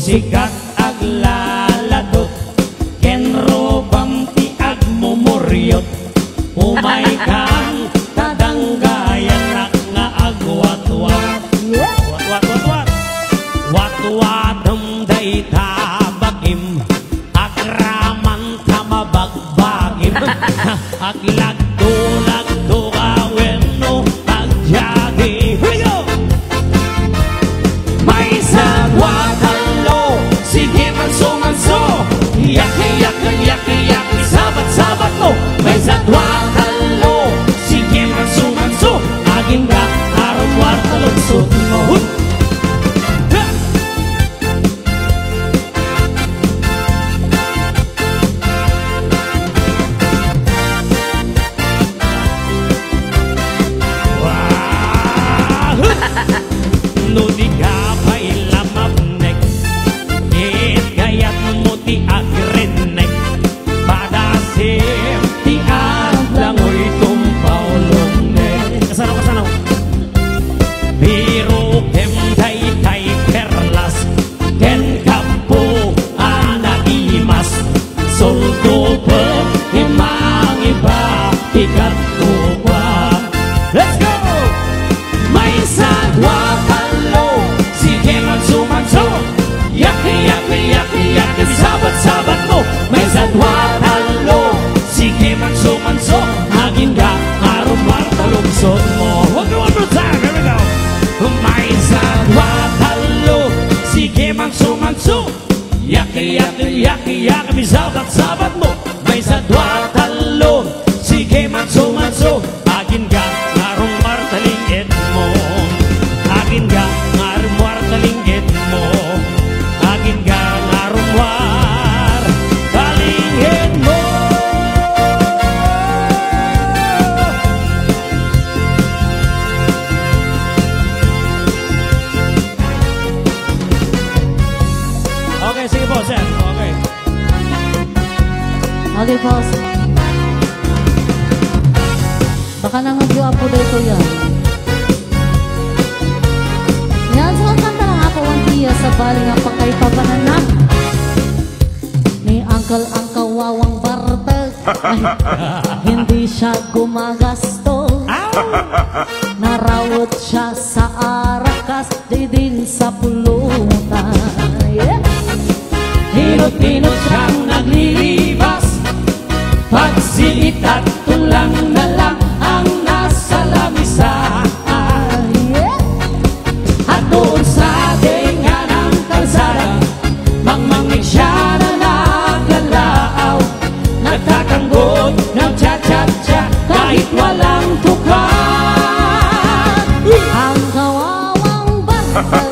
sikat aglaladot ken robam ti agmumuryot umay kang tadanggayan nga agwat-wat wat-watem day tabakim agraman tamabagbagim aglagdo kaweno agjagi. Here we go! May sagwatalo sige manso-manso yaki-yaki-yaki sabat-sabat mo. May sagwatalo sige manso-manso aging ka aram-war talugsot mo. No di ka pa'y lamabnek it gayat mo ti agrenek padasir ti aglangoy tumpaw lumnek kasanaw biro kem tay perlas ken kapo anaimas soldo pe imang iba ikat tuwa. Let's go! May sagwatalo sige manso-manso yaki-yaki-yaki sabat-sabat mo. May sagwatalo sige manso-manso aging ka arum-war talugsot mo. One more time, here we go. May sagwatalo sige manso-manso yaki-yaki-yaki sabat-sabat mo. May sagwatalo sige manso-manso aging ka arum-war talingit mo. Agin ka ngarumwar talingit mo. Agin ka ngarumwar talingit mo. Okay, sige po, sir. Okay. Okay, boss. Baka nangagyo po dito yan. Yan, so kanta lang ako ang tiya sa baling ang pagkaipapananap ni Uncle ang kawawang bartag. Hindi siya gumagasto, narawot siya sa arakas, di din sa pulutan. Hinot-hinot siyang naglilibas, pagsilit at tulang na lang ang nasa lamisa. At doon sa denga ng kalsada, mangmangnig siya na naglalaaw, nagtatanggot ng cha-cha-cha kahit walang tukan. Ang kawawang bartag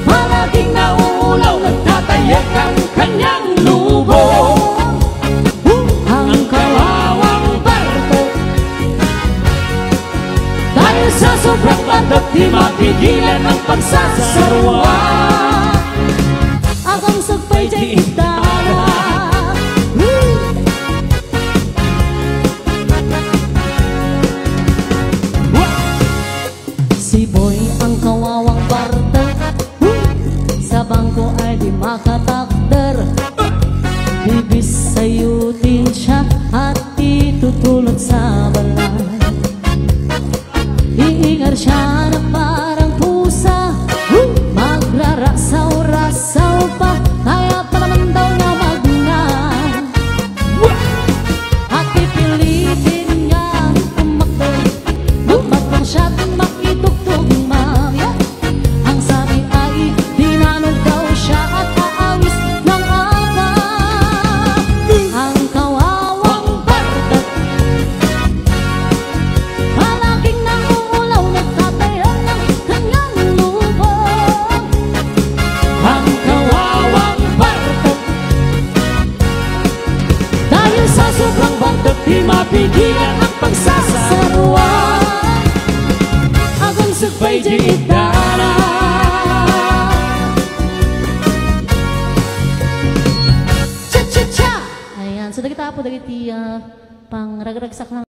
Palaging nauulaw, nagtatayak ang kanyang lubong. Ang kawawang bartag dahil sa sobrang bandot di mapigilan ang pagsasarwa. akong sagpay di itala. Si Boy ang kawawang bartag, sa bangko ay di makatakder. Bibisayutin siya at itutulog sa balay. Iingar siya na parang pusa, magrarasaw-rasaw pa, kaya pa naman daw na magna. At pipilitin niya tumakbo, magpatang siya at makitugtog mamaya. Ang sabi ay dinanong daw siya at aawis ng aga. Ang kawawang bartag palaging nangungulaw, nagtatayo ng kanyang lubong. Ang kawawang bartag Dahil sa sobrang bandot di mapigilan ang pagsasarwa. akong sagbay di Itara cha-cha-cha. Ayan, so dagiti apo dagiti pang ragragsak lang.